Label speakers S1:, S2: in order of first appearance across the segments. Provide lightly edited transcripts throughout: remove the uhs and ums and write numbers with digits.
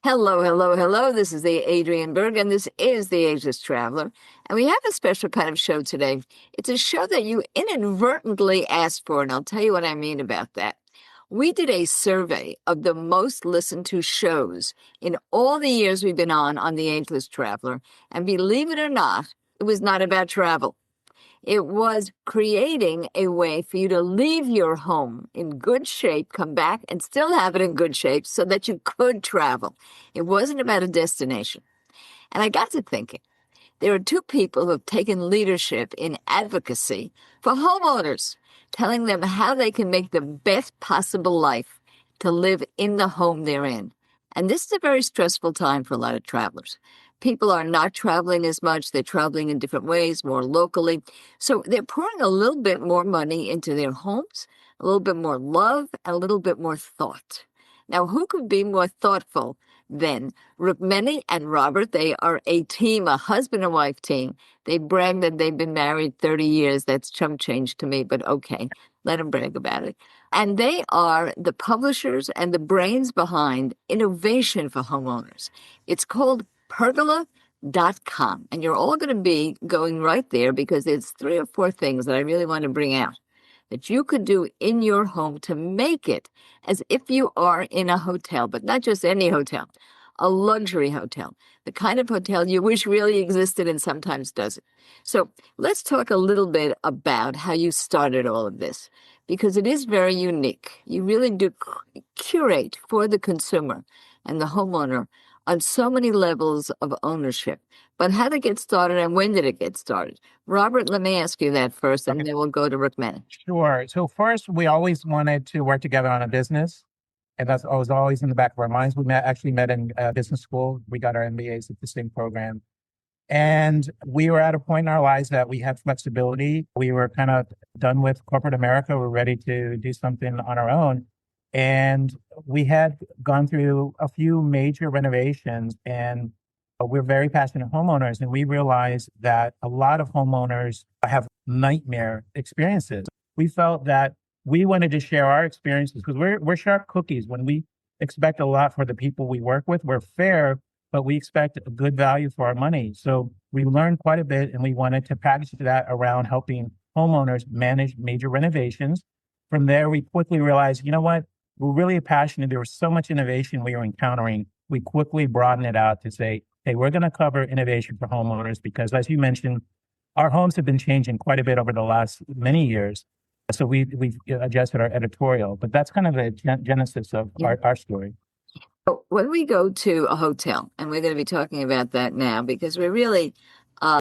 S1: Hello, hello, hello. This is the Adrian Berg, and this is the Ageless Traveler. And we have a special kind of show today. It's a show that you inadvertently asked for, and I'll tell you what I mean about that. We did a survey of the most listened to shows in all the years we've been on the Ageless Traveler. And believe it or not, it was not about travel. It was creating a way for you to leave your home in good shape, come back and still have it in good shape so that you could travel. It wasn't about a destination. And I got to thinking, there are two people who have taken leadership in advocacy for homeowners, telling them how they can make the best possible life to live in the home they're in. And this is a very stressful time for a lot of travelers. People are not traveling as much. They're traveling in different ways, more locally. So they're pouring a little bit more money into their homes, a little bit more love, and a little bit more thought. Now, who could be more thoughtful than Rukmani and Robert? They are a team, a husband and wife team. They brag that they've been married 30 years. That's chump change to me, but okay, let them brag about it. And they are the publishers and the brains behind innovation for homeowners. It's called pergola.com. And you're all going to be going right there because there's 3 or 4 things that I really want to bring out that you could do in your home to make it as if you are in a hotel, but not just any hotel, a luxury hotel, the kind of hotel you wish really existed and sometimes doesn't. So let's talk a little bit about how you started all of this, because it is very unique. You really do curate for the consumer and the homeowner on so many levels of ownership. But how did it get started and when did it get started? Robert, let me ask you that first, and
S2: Okay,
S1: then we'll go to Rukmani.
S2: sure. So first, we always wanted to work together on a business, and that was always in the back of our minds. We actually met in business school. We got our MBAs at the same program, and we were at a point in our lives that we had flexibility. We were kind of done with corporate America. We're ready to do something on our own, and we had gone through a few major renovations, and we're very passionate homeowners, and we realized that a lot of homeowners have nightmare experiences. We felt that we wanted to share our experiences because we're sharp cookies. When we expect a lot for the people we work with, we're fair, but we expect a good value for our money. So we learned quite a bit, and we wanted to package that around helping homeowners manage major renovations. From there, we quickly realized, you know what? We're really passionate. There was so much innovation we were encountering. We quickly broadened it out to say, hey, we're going to cover innovation for homeowners because, as you mentioned, our homes have been changing quite a bit over the last many years. So we've adjusted our editorial, but that's kind of the genesis of our story.
S1: So when we go to a hotel, and we're going to be talking about that now because we're really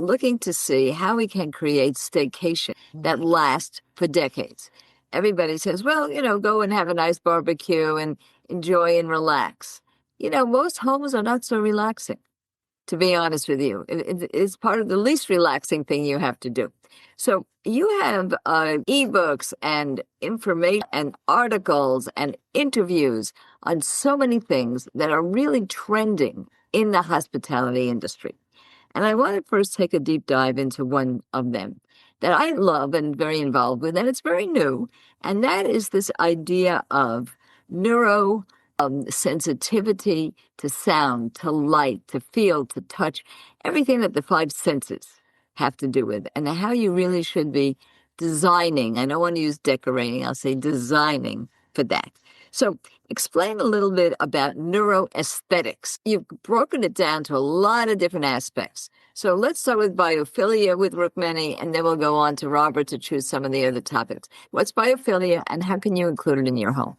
S1: looking to see how we can create staycation that lasts for decades. Everybody says, well, go and have a nice barbecue and enjoy and relax. Most homes are not so relaxing, to be honest with you. It's part of the least relaxing thing you have to do. So you have ebooks and information and articles and interviews on so many things that are really trending in the hospitality industry. And I want to first take a deep dive into one of them that I love and very involved with, and it's very new. And that is this idea of neuro sensitivity to sound, to light, to feel, to touch, everything that the 5 senses have to do with, and how you really should be designing. I don't want to use decorating, I'll say designing for that. So explain a little bit about neuroaesthetics. You've broken it down to a lot of different aspects. So let's start with biophilia with Rukmani, and then we'll go on to Robert to choose some of the other topics. What's biophilia, and how can you include it in your home?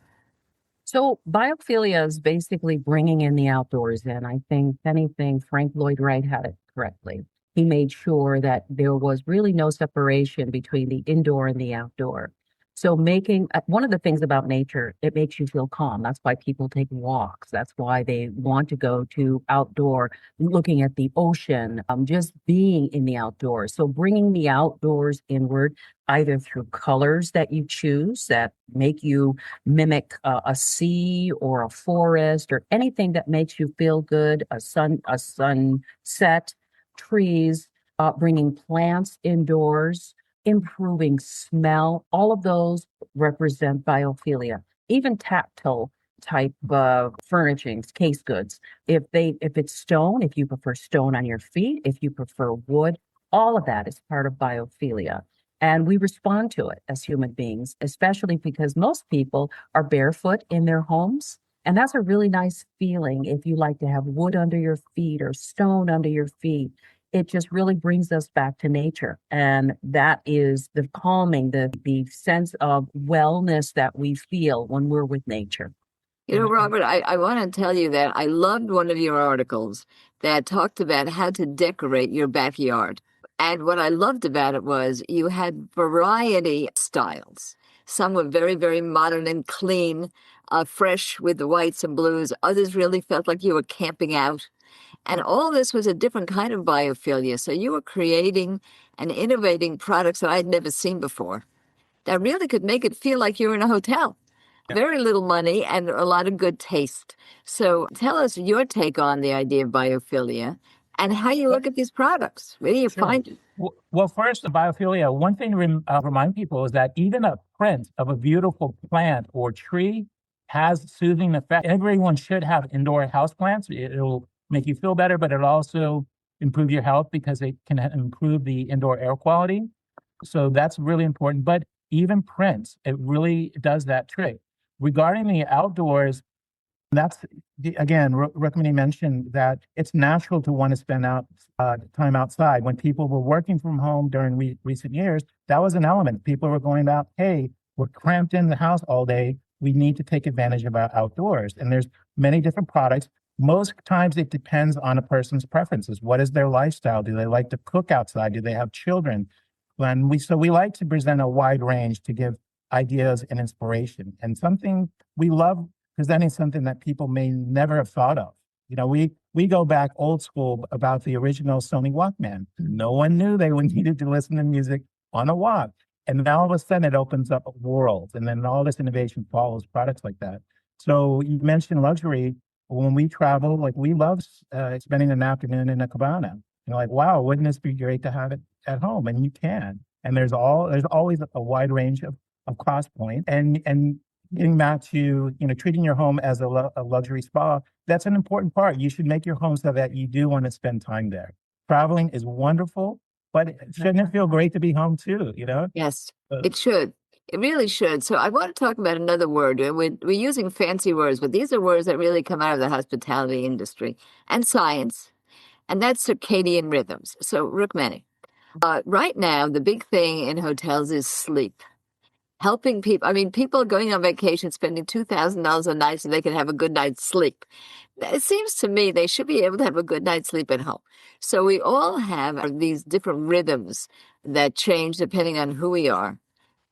S3: So biophilia is basically bringing in the outdoors in. I think, if anything, Frank Lloyd Wright had it correctly. He made sure that there was really no separation between the indoor and the outdoor. So making one of the things about nature, it makes you feel calm. That's why people take walks. That's why they want to go to outdoor, looking at the ocean, just being in the outdoors. So bringing the outdoors inward, either through colors that you choose that make you mimic a sea or a forest or anything that makes you feel good, a sunset, trees, bringing plants indoors, improving smell. All of those represent biophilia. Even tactile type of furnishings, case goods. If it's stone, if you prefer stone on your feet, if you prefer wood, all of that is part of biophilia. And we respond to it as human beings, especially because most people are barefoot in their homes. And that's a really nice feeling if you like to have wood under your feet or stone under your feet. It just really brings us back to nature. And that is the calming, the sense of wellness that we feel when we're with nature.
S1: You know, Robert, I want to tell you that I loved one of your articles that talked about how to decorate your backyard. And what I loved about it was you had variety styles. Some were very, very modern and clean, fresh with the whites and blues. Others really felt like you were camping out. And all this was a different kind of biophilia. So you were creating and innovating products that I'd never seen before that really could make it feel like you're in a hotel. Very little money and a lot of good taste. So tell us your take on the idea of biophilia and how you look at these products. Where do you find it?
S2: Well, first, biophilia, one thing to remind people is that even a print of a beautiful plant or tree has soothing effect. Everyone should have indoor houseplants. It'll make you feel better, but it'll also improve your health because it can improve the indoor air quality. So that's really important. But even prints, it really does that trick. Regarding the outdoors, that's again, Rukmani mentioned that it's natural to want to spend time outside. When people were working from home during recent years, that was an element. People were going out, hey, we're cramped in the house all day. We need to take advantage of our outdoors. And there's many different products. Most times it depends on a person's preferences. What is their lifestyle? Do they like to cook outside? Do they have children? And we like to present a wide range to give ideas and inspiration. And something we love presenting something that people may never have thought of. You know, we go back old school about the original Sony Walkman. No one knew they would needed to listen to music on a walk. And then all of a sudden it opens up worlds. And then all this innovation follows products like that. So you mentioned luxury. When we travel, like we love spending an afternoon in a cabana. You're like, wow, wouldn't this be great to have it at home? And you can. And there's always a wide range of cost point. And getting back to treating your home as a luxury spa, that's an important part. You should make your home so that you do want to spend time there. Traveling is wonderful, but shouldn't it feel great to be home too?
S1: Yes, it should. It really should. So I want to talk about another word. We're using fancy words, but these are words that really come out of the hospitality industry and science, and that's circadian rhythms. So Rukmani, right now, the big thing in hotels is sleep. Helping people. I mean, people are going on vacation, spending $2,000 a night so they can have a good night's sleep. It seems to me they should be able to have a good night's sleep at home. So we all have these different rhythms that change depending on who we are,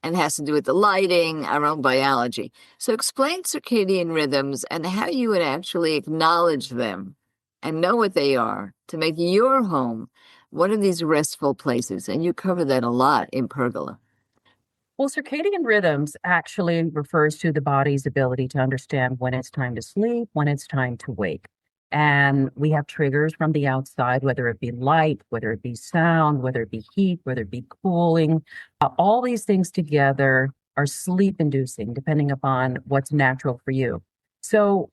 S1: and it has to do with the lighting, our own biology. So explain circadian rhythms and how you would actually acknowledge them and know what they are to make your home one of these restful places. And you cover that a lot in Pergola.
S3: Well, circadian rhythms actually refers to the body's ability to understand when it's time to sleep, when it's time to wake. And we have triggers from the outside, whether it be light, whether it be sound, whether it be heat, whether it be cooling. All these things together are sleep inducing, depending upon what's natural for you. So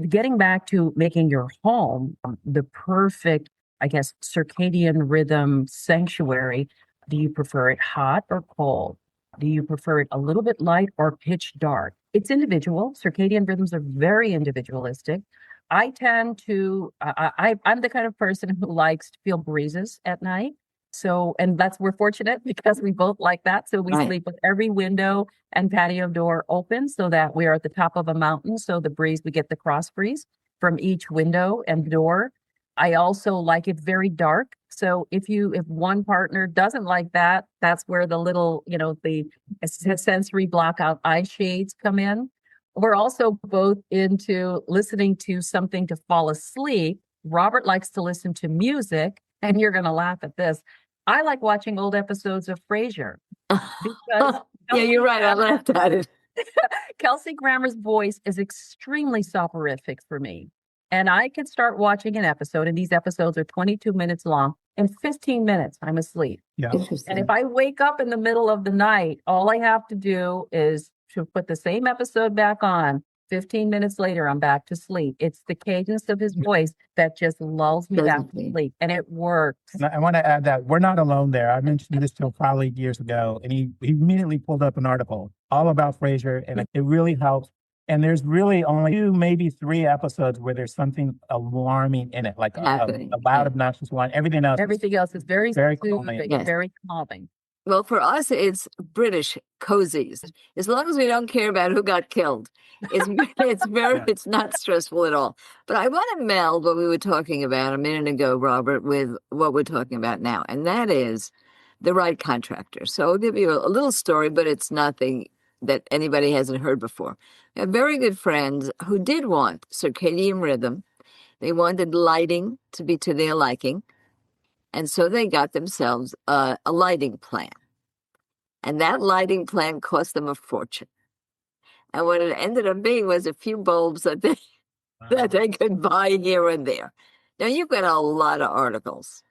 S3: getting back to making your home the perfect, I guess, circadian rhythm sanctuary, do you prefer it hot or cold? Do you prefer it a little bit light or pitch dark? It's individual. Circadian rhythms are very individualistic. I tend to, I'm the kind of person who likes to feel breezes at night. So, and we're fortunate because we both like that. So we sleep with every window and patio door open so that we are at the top of a mountain. So we get the cross breeze from each window and door. I also like it very dark. So if one partner doesn't like that, that's where the little, the sensory blockout eye shades come in. We're also both into listening to something to fall asleep. Robert likes to listen to music, and you're going to laugh at this. I like watching old episodes of Frasier.
S1: Yeah, you're right. I laughed at it.
S3: Kelsey Grammer's voice is extremely soporific for me. And I can start watching an episode, and these episodes are 22 minutes long. In 15 minutes, I'm asleep.
S2: Yeah.
S3: And if I wake up in the middle of the night, all I have to do is to put the same episode back on, 15 minutes later, I'm back to sleep. It's the cadence of his voice that just lulls me back to sleep, and it works.
S2: And I want to add that we're not alone there. I mentioned this to a colleague years ago, and he immediately pulled up an article all about Frasier, and it really helps. And there's really only 2, maybe 3 episodes where there's something alarming in it, like a loud, obnoxious one. Everything else
S3: is very
S2: calming.
S3: yes. Very calming.
S1: Well, for us, it's British cozies. As long as we don't care about who got killed, it's not stressful at all. But I want to meld what we were talking about a minute ago, Robert, with what we're talking about now, and that is the right contractor. So I'll give you a little story, but it's nothing that anybody hasn't heard before. I have very good friends who did want circadian rhythm. They wanted lighting to be to their liking. And so they got themselves a lighting plan. And that lighting plan cost them a fortune. And what it ended up being was a few bulbs that they could buy here and there. Now, you've got a lot of articles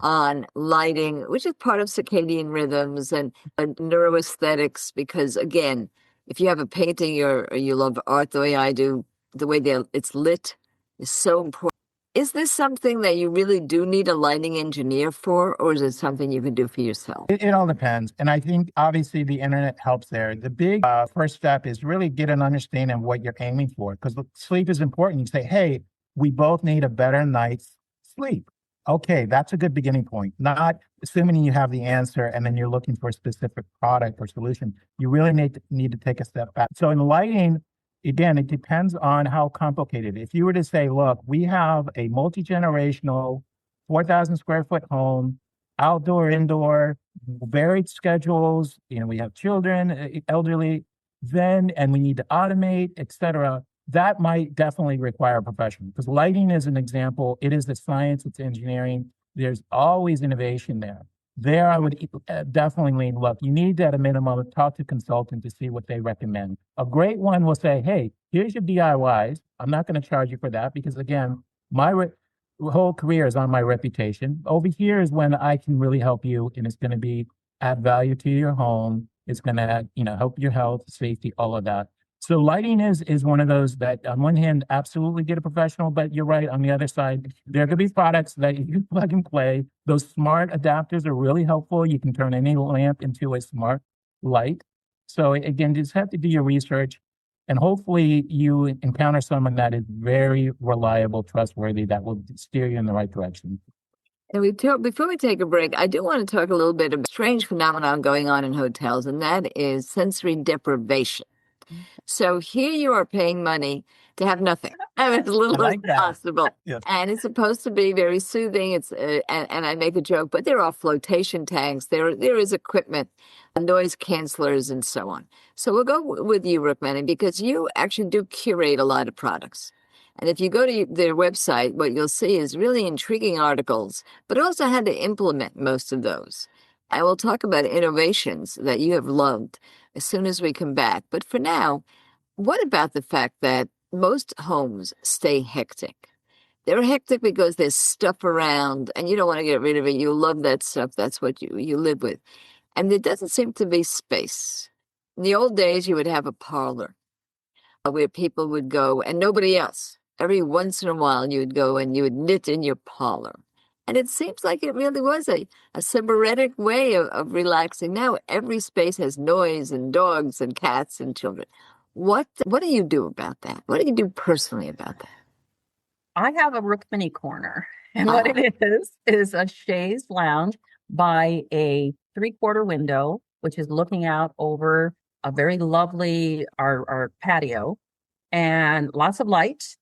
S1: on lighting, which is part of circadian rhythms and neuroaesthetics, because, again, if you have a painting or you love art the way I do, the way it's lit is so important. Is this something that you really do need a lighting engineer for, or is it something you can do for yourself?
S2: It all depends. And I think obviously the internet helps there. The big first step is really get an understanding of what you're aiming for, because sleep is important. You say, hey, we both need a better night's sleep. Okay, that's a good beginning point. Not assuming you have the answer and then you're looking for a specific product or solution. You really need to take a step back. So in lighting, again, it depends on how complicated. If you were to say, look, we have a multi-generational 4,000 square foot home, outdoor, indoor, varied schedules, we have children, elderly, and we need to automate, etc. That might definitely require a professional, because lighting is an example. It is the science, it's engineering. There's always innovation there. There, I would definitely lean, look, you need to, at a minimum, talk to a consultant to see what they recommend. A great one will say, hey, here's your DIYs. I'm not going to charge you for that because, again, my whole career is on my reputation. Over here is when I can really help you, and it's going to add value to your home. It's going to, help your health, safety, all of that. So lighting is one of those that, on one hand, absolutely get a professional, but you're right. On the other side, there could be products that you can plug and play. Those smart adapters are really helpful. You can turn any lamp into a smart light. So again, just have to do your research, and hopefully you encounter someone that is very reliable, trustworthy, that will steer you in the right direction.
S1: And before we take a break, I do want to talk a little bit about a strange phenomenon going on in hotels, and that is sensory deprivation. So here you are paying money to have nothing. As little as possible. Yes. And it's supposed to be very soothing. It's and I make a joke, but there are flotation tanks. There is equipment, noise cancelers, and so on. So we'll go with you, Rukmani, because you actually do curate a lot of products. And if you go to their website, what you'll see is really intriguing articles, but also how to implement most of those. I will talk about innovations that you have loved as soon as we come back. But for now, what about the fact that most homes stay hectic? They're hectic because there's stuff around and you don't want to get rid of it. You love that stuff. That's what you live with. And there doesn't seem to be space. In the old days, you would have a parlor where people would go and nobody else. Every once in a while, you would go and you would knit in your parlor. And it seems like it really was a sybaritic way of relaxing. Now every space has noise and dogs and cats and children. What do you do about that? What do you do personally about that?
S3: I have a Rukmani corner. And what it is a chaise lounge by a 3/4 window, which is looking out over a very lovely, our patio, and lots of light.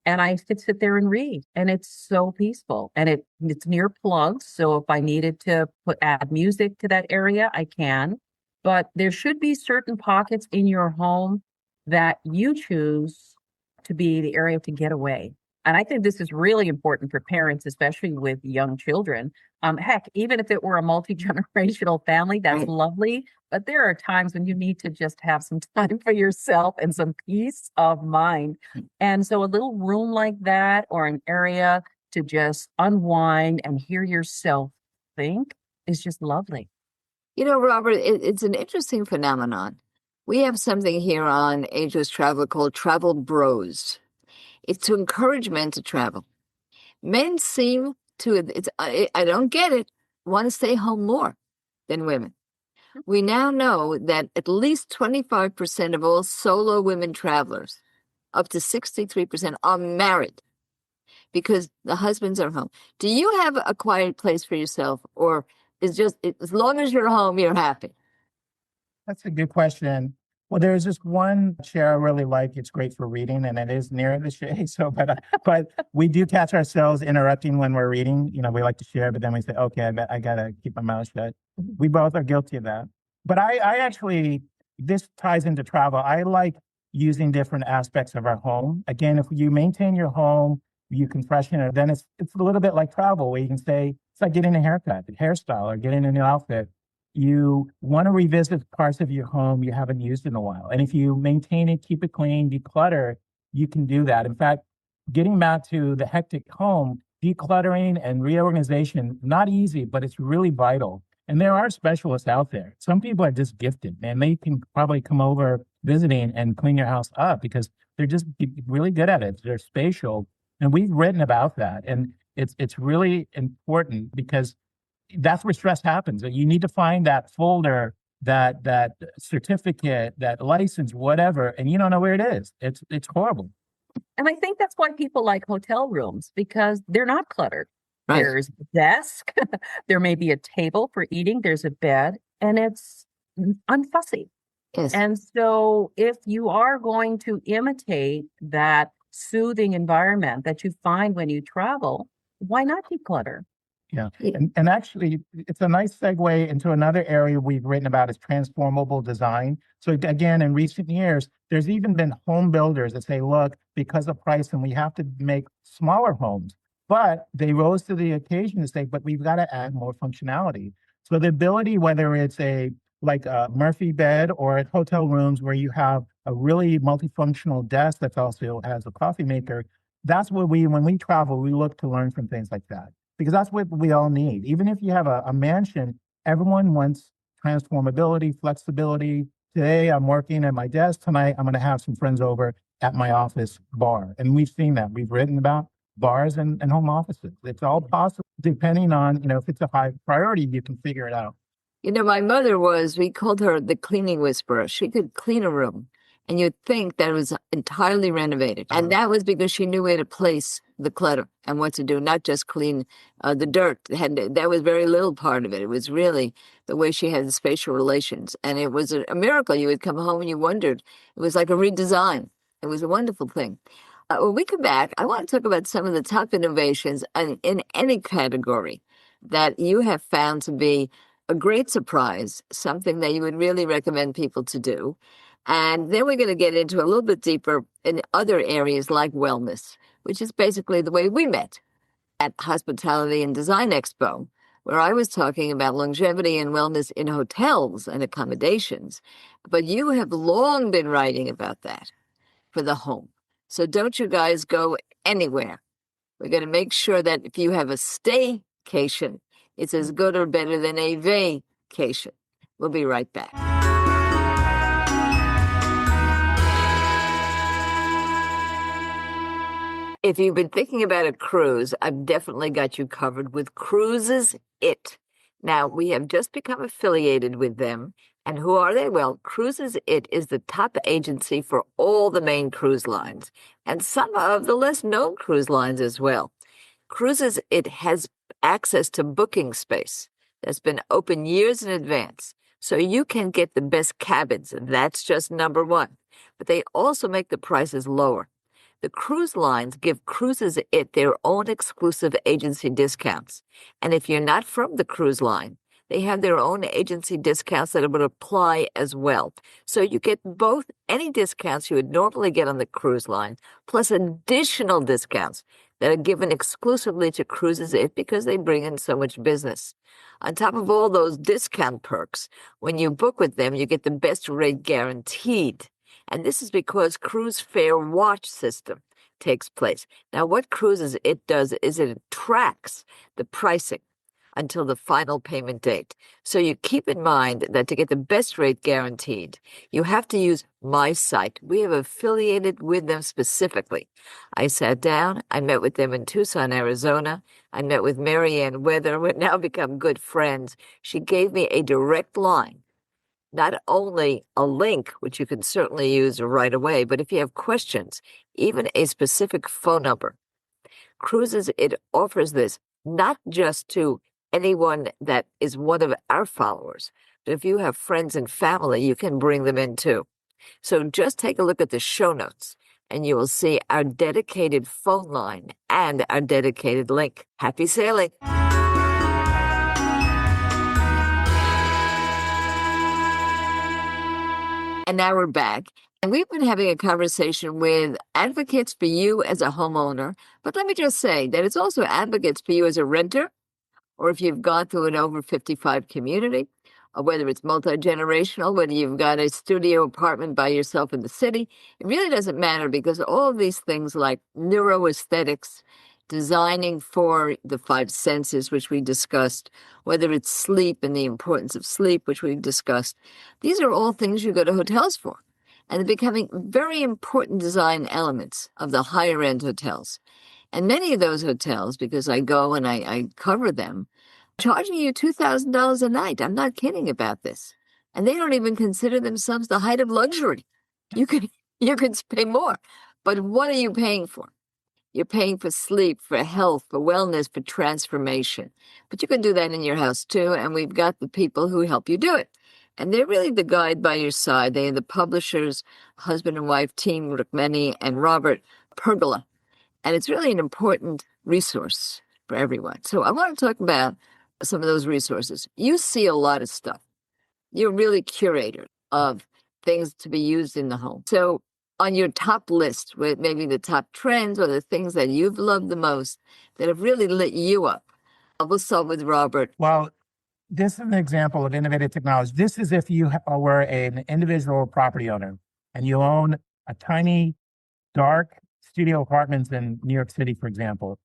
S3: And I could sit there and read, and it's so peaceful. And it's near plugs, so if I needed to add music to that area, I can. But there should be certain pockets in your home that you choose to be the area to get away. And I think this is really important for parents, especially with young children. Heck, even if it were a multi-generational family, that's lovely. But there are times when you need to just have some time for yourself and some peace of mind. And so a little room like that, or an area to just unwind and hear yourself think, is just lovely.
S1: Robert, it's an interesting phenomenon We have something here on Ageless Traveler called Travel Bros. It's to encourage men to travel. Men seem to, I don't get it, want to stay home more than women. We now know that at least 25% of all solo women travelers, up to 63%, are married because the husbands are home. Do you have a quiet place for yourself, or is just as long as you're home, you're happy?
S2: That's a good question. Well, there's this one chair I really like. It's great for reading, and it is near the shade. So, but we do catch ourselves interrupting when we're reading. You know, we like to share, but then we say, "Okay, I gotta keep my mouth shut." We both are guilty of that. But I actually, this ties into travel. I like using different aspects of our home. Again, if you maintain your home, you can freshen it. Then it's a little bit like travel, where you can say it's like getting a haircut, a hairstyle, or getting a new outfit. You want to revisit parts of your home you haven't used in a while. And if you maintain it, keep it clean, declutter, you can do that. In fact, getting back to the hectic home, decluttering and reorganization, not easy, but it's really vital. And there are specialists out there. Some people are just gifted, and they can probably come over visiting and clean your house up because they're just really good at it. They're spatial. And we've written about that. And it's really important because that's where stress happens. You need to find that folder, that certificate, that license, whatever, and you don't know where it is. It's horrible.
S3: And I think that's why people like hotel rooms, because they're not cluttered.
S1: Right.
S3: There's a desk, there may be a table for eating, there's a bed, and it's unfussy.
S1: Yes.
S3: And so if you are going to imitate that soothing environment that you find when you travel, why not declutter?
S2: Yeah. And actually, it's a nice segue into another area we've written about is transformable design. So again, in recent years, there's even been home builders that say, look, because of price, and we have to make smaller homes. But they rose to the occasion to say, but we've got to add more functionality. So the ability, whether it's like a Murphy bed or at hotel rooms where you have a really multifunctional desk that also has a coffee maker, that's what when we travel, we look to learn from things like that. Because that's what we all need. Even if you have a mansion, everyone wants transformability, flexibility. Today, I'm working at my desk. Tonight, I'm going to have some friends over at my office bar. And we've seen that. We've written about bars and home offices. It's all possible, depending on, if it's a high priority, you can figure it out.
S1: My mother we called her the cleaning whisperer. She could clean a room, and you'd think that it was entirely renovated. And that was because she knew where to place the clutter and what to do, not just clean the dirt. That was very little part of it. It was really the way she had the spatial relations. And it was a miracle. You would come home and you wondered. It was like a redesign. It was a wonderful thing. When we come back, I want to talk about some of the top innovations in any category that you have found to be a great surprise, something that you would really recommend people to do. And then we're going to get into a little bit deeper in other areas like wellness, which is basically the way we met at Hospitality and Design Expo, where I was talking about longevity and wellness in hotels and accommodations. But you have long been writing about that for the home. So don't you guys go anywhere. We're going to make sure that if you have a staycation, it's as good or better than a vacation. We'll be right back. If you've been thinking about a cruise, I've definitely got you covered with Cruises It. Now, we have just become affiliated with them. And who are they? Well, Cruises It is the top agency for all the main cruise lines and some of the less known cruise lines as well. Cruises It has access to booking space that's been open years in advance, so you can get the best cabins, and that's just number one. But they also make the prices lower. The cruise lines give Cruises It their own exclusive agency discounts. And if you're not from the cruise line, they have their own agency discounts that would apply as well. So you get both any discounts you would normally get on the cruise line, plus additional discounts that are given exclusively to Cruises It because they bring in so much business. On top of all those discount perks, when you book with them, you get the best rate guaranteed. And this is because Cruise Fair Watch system takes place. Now, what Cruises It does is it tracks the pricing until the final payment date. So you keep in mind that to get the best rate guaranteed, you have to use my site. We have affiliated with them specifically. I sat down, I met with them in Tucson, Arizona. I met with Marianne Weather. We've now become good friends. She gave me a direct line, not only a link, which you can certainly use right away, but if you have questions, even a specific phone number. Cruises, it offers this not just to anyone that is one of our followers, but if you have friends and family, you can bring them in too. So just take a look at the show notes and you will see our dedicated phone line and our dedicated link. Happy sailing. And now we're back. And we've been having a conversation with advocates for you as a homeowner. But let me just say that it's also advocates for you as a renter, or if you've gone through an over 55 community, or whether it's multi-generational, whether you've got a studio apartment by yourself in the city. It really doesn't matter because all of these things like neuroaesthetics, designing for the five senses, which we discussed, whether it's sleep and the importance of sleep, which we've discussed, these are all things you go to hotels for. And they're becoming very important design elements of the higher end hotels. And many of those hotels, because I go and I cover them, charging you $2,000 a night. I'm not kidding about this. And they don't even consider themselves the height of luxury. You could pay more. But what are you paying for? You're paying for sleep, for health, for wellness, for transformation. But you can do that in your house too, and we've got the people who help you do it. And they're really the guide by your side. They are the publishers, husband and wife team, Rukmani and Robert Pergola. And it's really an important resource for everyone. So I want to talk about some of those resources. You see a lot of stuff. You're really curator of things to be used in the home. So on your top list, with maybe the top trends or the things that you've loved the most that have really lit you up, we'll start with Robert.
S2: Well, this is an example of innovative technology. This is if you were an individual property owner and you own a tiny, dark studio apartments in New York City, for example.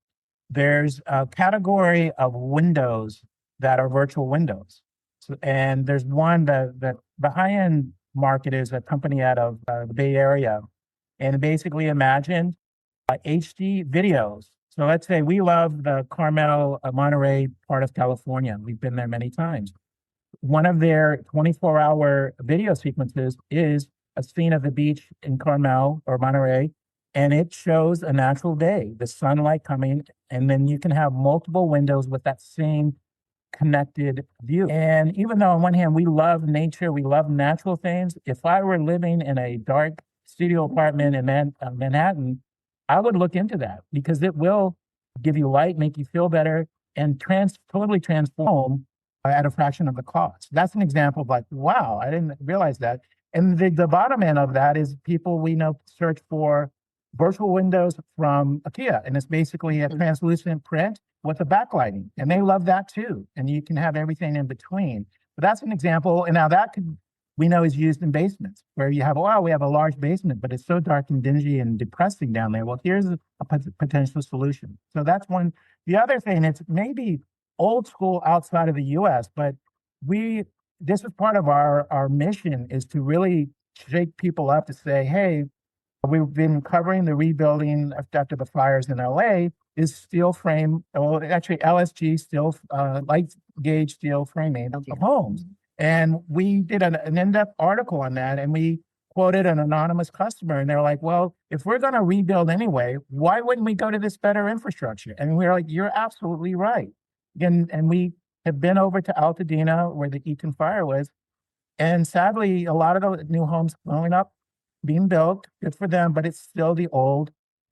S2: There's a category of windows that are virtual windows. So, and there's one that the high-end market is a company out of the Bay Area, and basically imagined HD videos. So let's say we love the Carmel, Monterey part of California. We've been there many times. One of their 24-hour video sequences is a scene of the beach in Carmel or Monterey, and it shows a natural day, the sunlight coming, and then you can have multiple windows with that same connected view. And even though on one hand, we love nature, we love natural things, if I were living in a dark studio apartment in Manhattan, I would look into that because it will give you light, make you feel better, and totally transform at a fraction of the cost. That's an example of like, wow, I didn't realize that. And the bottom end of that is people we know search for virtual windows from IKEA, and it's basically a translucent print with the backlighting, and they love that too. And you can have everything in between. But that's an example, and now that we know is used in basements where you have, we have a large basement, but it's so dark and dingy and depressing down there. Well, here's a potential solution. So that's one. The other thing, it's maybe old school outside of the U.S., but this is part of our mission is to really shake people up to say, hey, we've been covering the rebuilding after the fires in LA is steel frame, actually LSG steel, light gauge steel framing of homes. And we did an in-depth article on that, and we quoted an anonymous customer, and they're like, well, if we're going to rebuild anyway, why wouldn't we go to this better infrastructure? And we're like, you're absolutely right. And we have been over to Altadena where the Eaton fire was. And sadly, a lot of the new homes growing up, being built, good for them, but it's still the old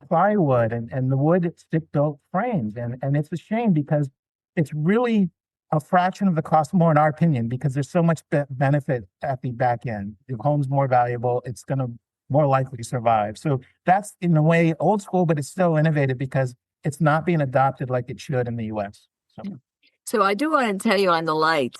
S2: plywood and the wood stick-built frames. And it's a shame because it's really a fraction of the cost more, in our opinion, because there's so much benefit at the back end. The home's more valuable, it's going to more likely survive. So that's in a way old school, but it's still innovative because it's not being adopted like it should in the US.
S1: So I do want to tell you on the light,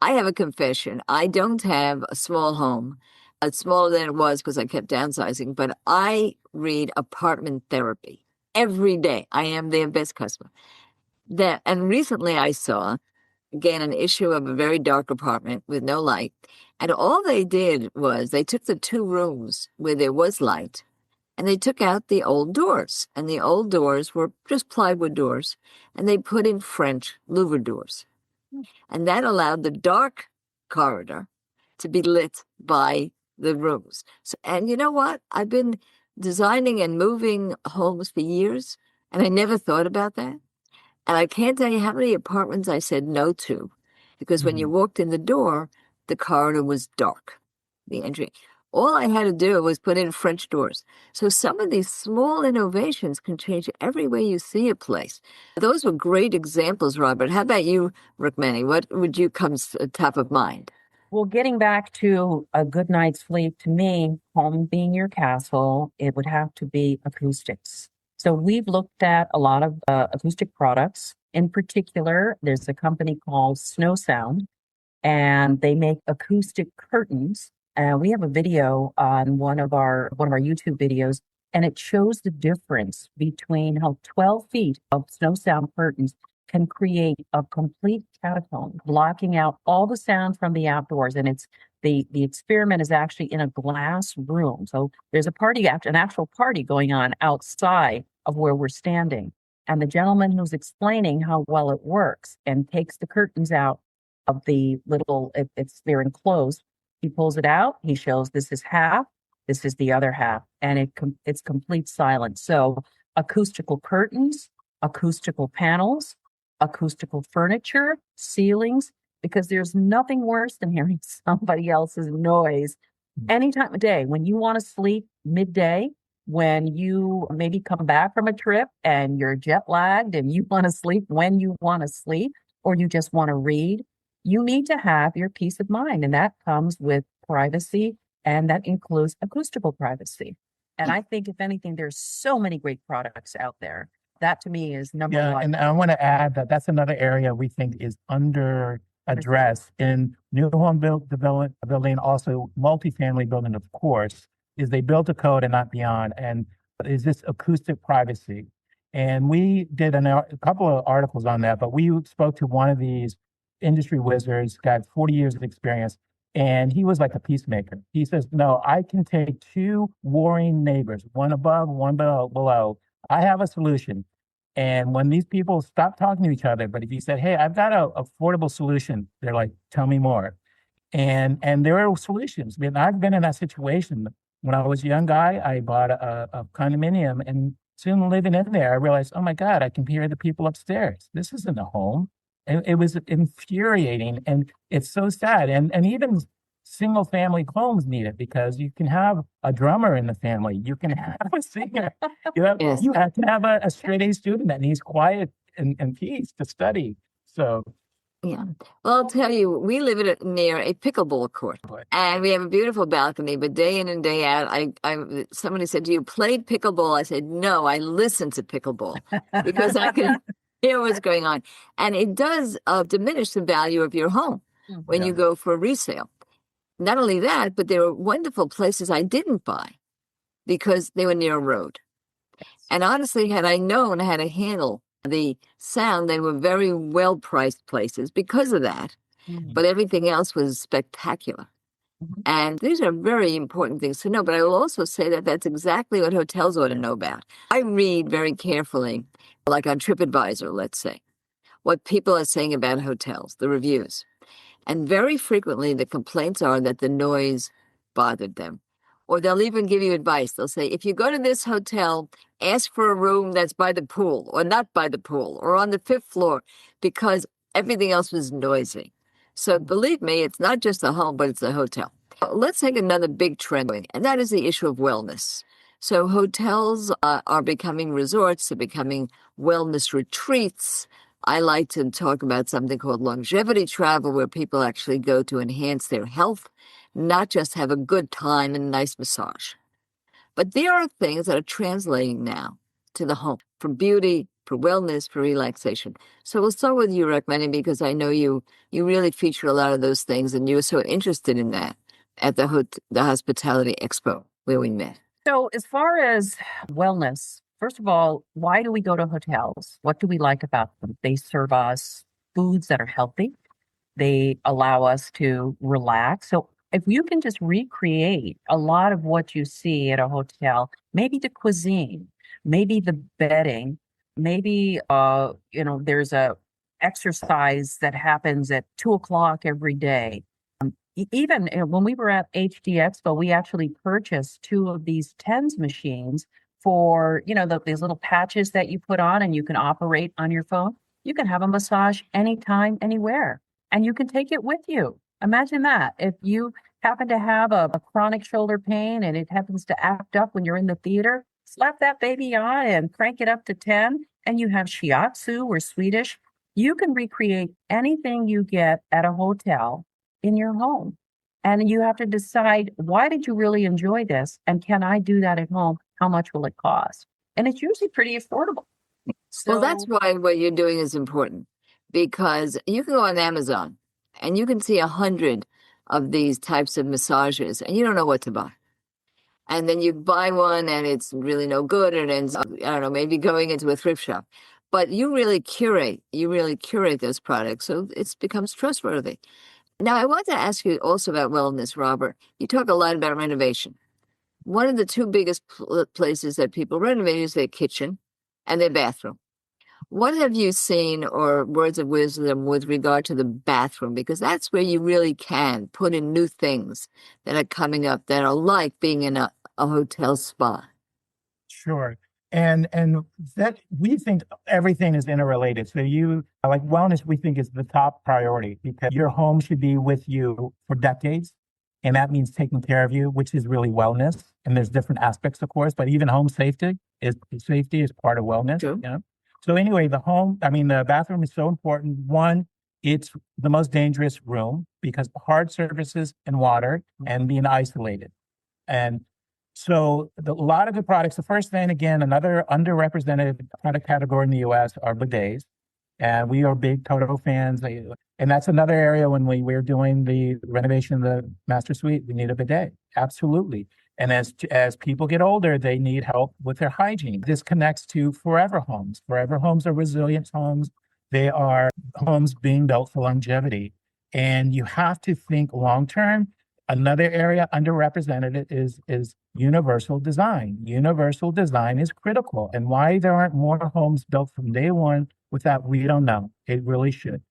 S1: I have a confession. I don't have a small home. It's smaller than it was because I kept downsizing, but I read Apartment Therapy every day. I am their best customer. And recently I saw again, an issue of a very dark apartment with no light. And all they did was they took the two rooms where there was light and they took out the old doors. And the old doors were just plywood doors. And they put in French louver doors. And that allowed the dark corridor to be lit by the rooms. So, and you know what? I've been designing and moving homes for years, and I never thought about that. And I can't tell you how many apartments I said no to, because when you walked in the door, the corridor was dark, the entry. All I had to do was put in French doors. So some of these small innovations can change every way you see a place. Those were great examples, Robert. How about you, Rukmani? What would you come top of mind?
S3: Well, getting back to a good night's sleep, to me, home being your castle, it would have to be acoustics. So we've looked at a lot of acoustic products. In particular, there's a company called Snow Sound, and they make acoustic curtains. And we have a video on one of our YouTube videos, and it shows the difference between how 12 feet of Snow Sound curtains can create a complete catacomb, blocking out all the sound from the outdoors. And it's the experiment is actually in a glass room. So there's a party, an actual party going on outside of where we're standing. And the gentleman who's explaining how well it works and takes the curtains out of the little, they're enclosed. He pulls it out. He shows this is half, this is the other half, and it's complete silence. So acoustical curtains, acoustical panels, acoustical furniture, ceilings, because there's nothing worse than hearing somebody else's noise any time of day. When you want to sleep midday, when you maybe come back from a trip and you're jet lagged and you want to sleep when you want to sleep, or you just want to read, you need to have your peace of mind. And that comes with privacy, and that includes acoustical privacy. And I think, if anything, there's so many great products out there. That to me is number one.
S2: And I want to add that that's another area we think is under addressed in new home building, also multifamily building, of course, is they built a code and not beyond. And is this acoustic privacy? And we did a couple of articles on that, but we spoke to one of these industry wizards, got 40 years of experience, and he was like a peacemaker. He says, no, I can take two warring neighbors, one above, one below. I have a solution. And when these people stop talking to each other, but if you said, hey, I've got an affordable solution, they're like, tell me more. And there are solutions. I mean, I've been in that situation. When I was a young guy, I bought a condominium, and soon living in there, I realized, oh my God, I can hear the people upstairs. This isn't a home. And it was infuriating, and it's so sad. And even single family homes need it, because you can have a drummer in the family. You can have a singer.
S1: Yes.
S2: You have to have a straight A student that needs quiet and peace to study. So,
S1: Yeah. Well, I'll tell you, we live near a pickleball court, and we have a beautiful balcony, but day in and day out, somebody said, do you play pickleball? I said, no, I listen to pickleball because I can hear what's going on. And it does diminish the value of your home when you go for a resale. Not only that, but there were wonderful places I didn't buy because they were near a road. And honestly, had I known how to handle the sound, they were very well-priced places because of that. But everything else was spectacular. And these are very important things to know. But I will also say that that's exactly what hotels ought to know about. I read very carefully, like on TripAdvisor, let's say, what people are saying about hotels, the reviews. And very frequently, the complaints are that the noise bothered them. Or they'll even give you advice. They'll say, if you go to this hotel, ask for a room that's by the pool or not by the pool or on the 5th floor, because everything else was noisy. So believe me, it's not just the home, but it's the hotel. Let's take another big trend, and that is the issue of wellness. So hotels are becoming resorts, they're becoming wellness retreats. I like to talk about something called longevity travel, where people actually go to enhance their health, not just have a good time and a nice massage. But there are things that are translating now to the home for beauty, for wellness, for relaxation. So we'll start with you, Rukmani, because I know you really feature a lot of those things, and you were so interested in that at the Hospitality Expo where we met.
S3: So as far as wellness, first of all, why do we go to hotels? What do we like about them? They serve us foods that are healthy. They allow us to relax. So if you can just recreate a lot of what you see at a hotel, maybe the cuisine, maybe the bedding, maybe there's a exercise that happens at 2 o'clock every day. Even when we were at HD Expo, we actually purchased two of these TENS machines for, these little patches that you put on and you can operate on your phone. You can have a massage anytime, anywhere, and you can take it with you. Imagine that. If you happen to have a chronic shoulder pain and it happens to act up when you're in the theater, slap that baby on and crank it up to 10, and you have shiatsu or Swedish. You can recreate anything you get at a hotel in your home. And you have to decide, why did you really enjoy this? And can I do that at home? How much will it cost? And it's usually pretty affordable.
S1: Well, that's why what you're doing is important, because you can go on Amazon and you can see 100 of these types of massages and you don't know what to buy. And then you buy one and it's really no good and ends up, I don't know, maybe going into a thrift shop. But you really curate those products so it becomes trustworthy. Now, I want to ask you also about wellness, Robert. You talk a lot about renovation. One of the two biggest places that people renovate is their kitchen and their bathroom. What have you seen or words of wisdom with regard to the bathroom? Because that's where you really can put in new things that are coming up that are like being in a hotel spa.
S2: Sure. And that we think everything is interrelated. So you like wellness, we think is the top priority because your home should be with you for decades. And that means taking care of you, which is really wellness. And there's different aspects, of course, but even home safety is part of wellness.
S1: True.
S2: Yeah. So anyway, the bathroom is so important. One, it's the most dangerous room because hard surfaces and water and being isolated. And so a lot of the products, the first thing, again, another underrepresented product category in the US are bidets. And we are big Toto fans. And that's another area when we're doing the renovation of the master suite, we need a bidet. Absolutely. And as people get older, they need help with their hygiene. This connects to forever homes. Forever homes are resilient homes. They are homes being built for longevity. And you have to think long term. Another area underrepresented is universal design. Universal design is critical. And why there aren't more homes built from day one with that, we don't know. It really should.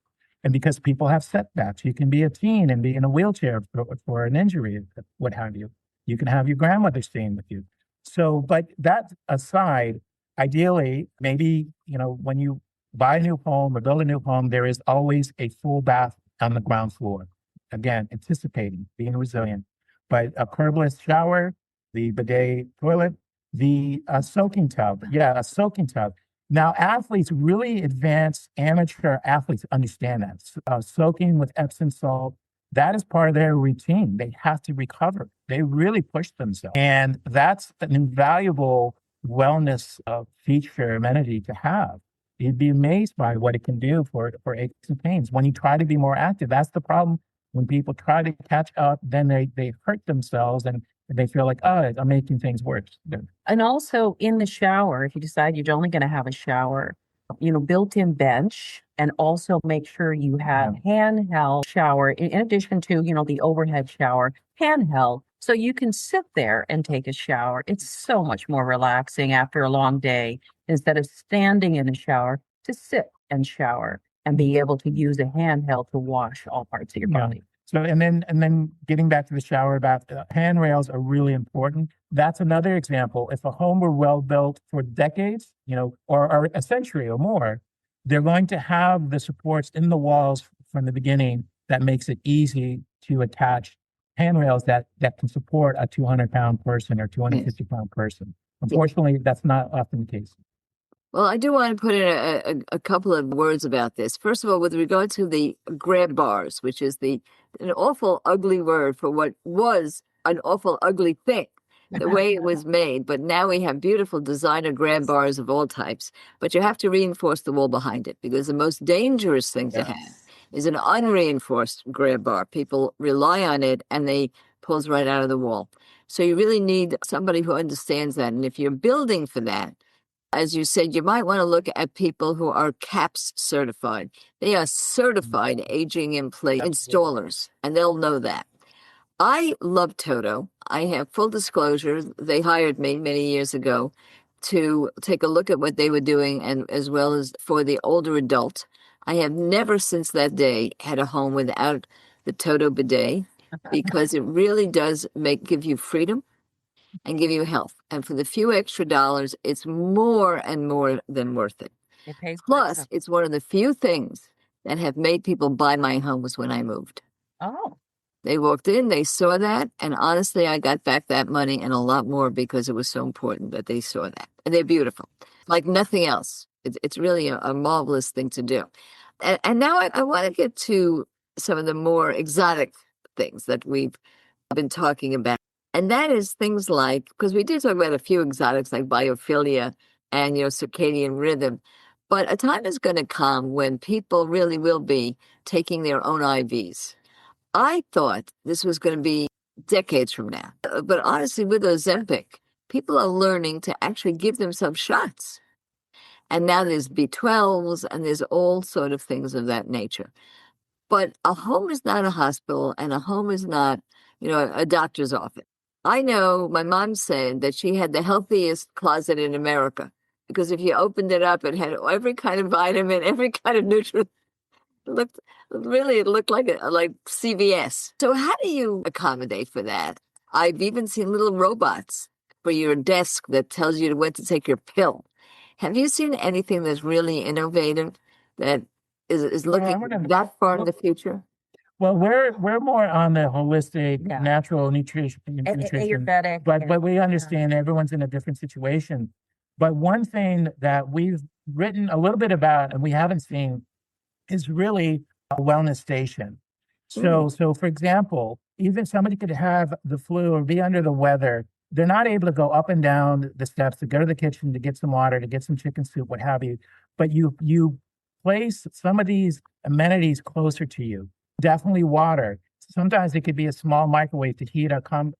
S2: And because people have setbacks, you can be a teen and be in a wheelchair for an injury, what have you. You can have your grandmother staying with you. So, but that aside, ideally, maybe, when you buy a new home or build a new home, there is always a full bath on the ground floor. Again, anticipating, being resilient. But a curbless shower, the bidet toilet, the soaking tub. Yeah, a soaking tub. Now, athletes, really advanced amateur athletes understand that. Soaking with Epsom salt, that is part of their routine. They have to recover. They really push themselves. And that's an invaluable wellness feature, amenity to have. You'd be amazed by what it can do for aches and pains. When you try to be more active, that's the problem. When people try to catch up, then they hurt themselves and they feel like, oh, I'm making things worse.
S3: And also in the shower, if you decide you're only going to have a shower, built-in bench, and also make sure you have handheld shower in addition to, the overhead shower, handheld, so you can sit there and take a shower. It's so much more relaxing after a long day instead of standing in a shower to sit and shower and be able to use a handheld to wash all parts of your body.
S2: So, and then getting back to the shower bath, handrails are really important. That's another example. If a home were well built for decades, or a century or more, they're going to have the supports in the walls from the beginning that makes it easy to attach handrails that can support a 200-pound person or 250-pound person. Unfortunately, that's not often the case.
S1: Well, I do want to put in a couple of words about this. First of all, with regard to the grab bars, which is an awful ugly word for what was an awful ugly thing, the way it was made. But now we have beautiful designer grab bars of all types. But you have to reinforce the wall behind it, because the most dangerous thing to have is an unreinforced grab bar. people rely on it and they pulls right out of the wall. So you really need somebody who understands that. And if you're building for that, As you said, you might want to look at people who are CAPS certified. They are certified aging in place installers, and they'll know that. I love Toto. I have full disclosure. They hired me many years ago to take a look at what they were doing, and as well as for the older adult. I have never since that day had a home without the Toto bidet because it really does give you freedom and give you health. And for the few extra dollars, it's more and more than worth it.
S3: It pays for
S1: Plus,
S3: itself.
S1: it's one of the few things that have made people buy my homes when I moved.
S3: Oh,
S1: They walked in, they saw that, and honestly, I got back that money and a lot more because it was so important that they saw that. And they're beautiful, like nothing else. It's really a marvelous thing to do. And now I want to get to some of the more exotic things that we've been talking about. And that is things like, because we did talk about a few exotics like biophilia and, circadian rhythm, but a time is going to come when people really will be taking their own IVs. I thought this was going to be decades from now. But honestly, with Ozempic, people are learning to actually give themselves shots. And now there's B12s and there's all sort of things of that nature. But a home is not a hospital and a home is not, a doctor's office. I know my mom said that she had the healthiest closet in America because if you opened it up, it had every kind of vitamin, every kind of nutrient. It looked like CVS. So how do you accommodate for that? I've even seen little robots for your desk that tells you when to take your pill. Have you seen anything that's really innovative that is looking that far in the future?
S2: Well, we're more on the holistic,
S3: Yeah.
S2: natural nutrition,
S3: Ayurvedic.
S2: but we understand everyone's in a different situation. But one thing that we've written a little bit about and we haven't seen is really a wellness station. So for example, even somebody could have the flu or be under the weather. They're not able to go up and down the steps to go to the kitchen to get some water, to get some chicken soup, what have you. But you place some of these amenities closer to you. Definitely water. Sometimes it could be a small microwave to heat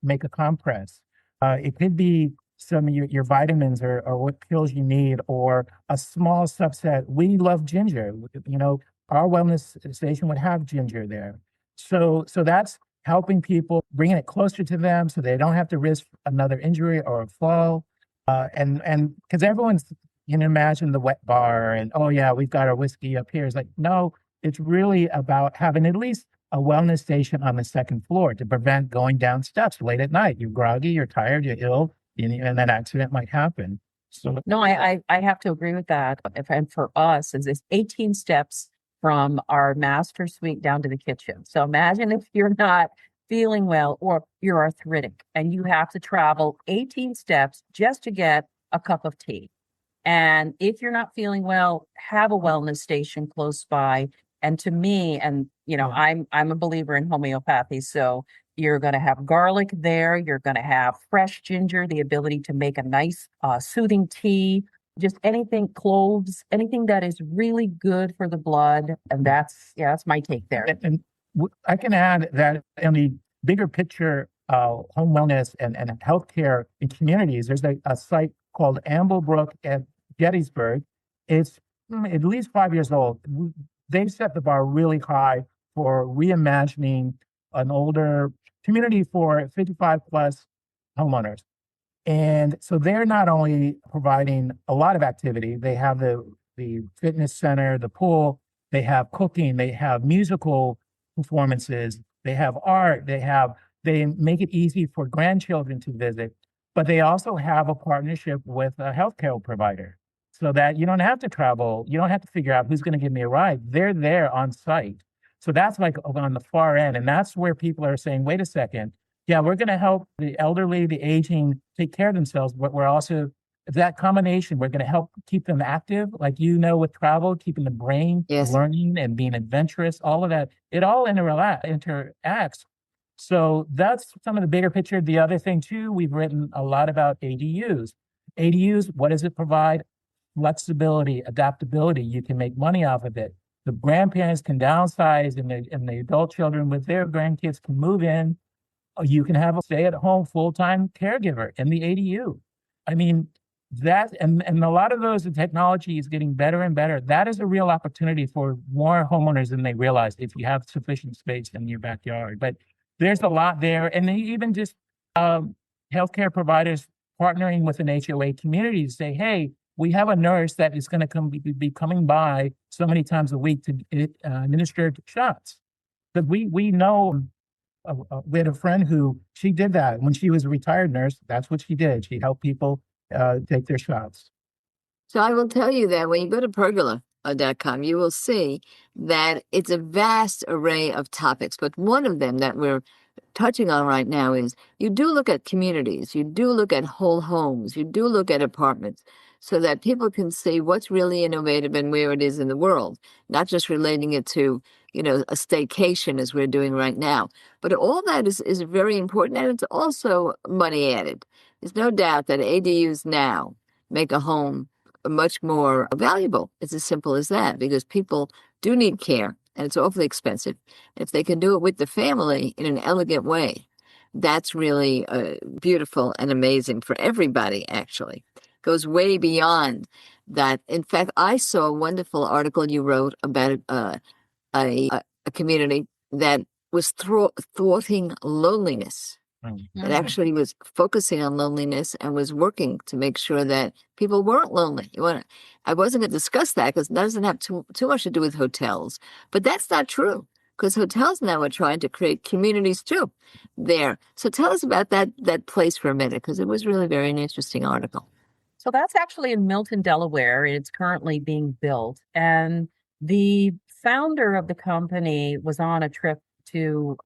S2: make a compress. It could be some of your vitamins or what pills you need, or a small subset. We love ginger. Our wellness station would have ginger there. So that's helping people, bringing it closer to them so they don't have to risk another injury or a fall. And because everyone's, imagine the wet bar and, oh yeah, we've got our whiskey up here. It's like, no, it's really about having at least a wellness station on the second floor to prevent going down steps late at night. You're groggy, you're tired, you're ill, and that accident might happen. So
S3: no, I have to agree with that. And for us, it's 18 steps from our master suite down to the kitchen. So imagine if you're not feeling well or you're arthritic and you have to travel 18 steps just to get a cup of tea. And if you're not feeling well, have a wellness station close by. And to me, and I'm a believer in homeopathy, so you're going to have garlic there. You're going to have fresh ginger, the ability to make a nice soothing tea, just anything, cloves, anything that is really good for the blood. And that's my take there.
S2: And I can add that in the bigger picture, home wellness and healthcare in communities, there's a site called Amblebrook at Gettysburg. It's at least 5 years old. They've set the bar really high for reimagining an older community for 55 plus homeowners. And so they're not only providing a lot of activity, they have the fitness center, the pool, they have cooking, they have musical performances, they have art, they make it easy for grandchildren to visit, but they also have a partnership with a healthcare provider so that you don't have to travel, you don't have to figure out who's going to give me a ride. They're there on site. So that's like on the far end. And that's where people are saying, wait a second, yeah, we're going to help the elderly, the aging take care of themselves, but we're also, that combination, we're going to help keep them active, like, with travel, keeping the brain learning and being adventurous, all of that. It all interacts. So that's some of the bigger picture. The other thing too, we've written a lot about ADUs. ADUs, what does it provide? Flexibility, adaptability. You can make money off of it. The grandparents can downsize and the adult children with their grandkids can move in. You can have a stay-at-home full-time caregiver in the ADU. I mean, that, and a lot of those, the technology is getting better and better. That is a real opportunity for more homeowners than they realize if you have sufficient space in your backyard. But there's a lot there. And they even just healthcare providers partnering with an HOA community to say, hey, we have a nurse that is going to be coming by so many times a week to administer shots. But we know we had a friend who she did that when she was a retired nurse. That's what she did. She helped people take their shots.
S1: So I will tell you that when you go to pergola.com, you will see that it's a vast array of topics. But one of them that we're touching on right now is you do look at communities, you do look at whole homes, you do look at apartments so that people can see what's really innovative and where it is in the world, not just relating it to, a staycation as we're doing right now. But all that is very important, and it's also money added. There's no doubt that ADUs now make a home much more valuable. It's as simple as that, because people do need care, and it's awfully expensive. If they can do it with the family in an elegant way, that's really beautiful and amazing for everybody, actually. Goes way beyond that. In fact, I saw a wonderful article you wrote about a community that was thwarting loneliness, that actually was focusing on loneliness and was working to make sure that people weren't lonely. I wasn't going to discuss that because it doesn't have too much to do with hotels, but that's not true, because hotels now are trying to create communities too there. So tell us about that place for a minute, because it was really very an interesting article.
S3: So that's actually in Milton, Delaware. It's currently being built. And the founder of the company was on a trip to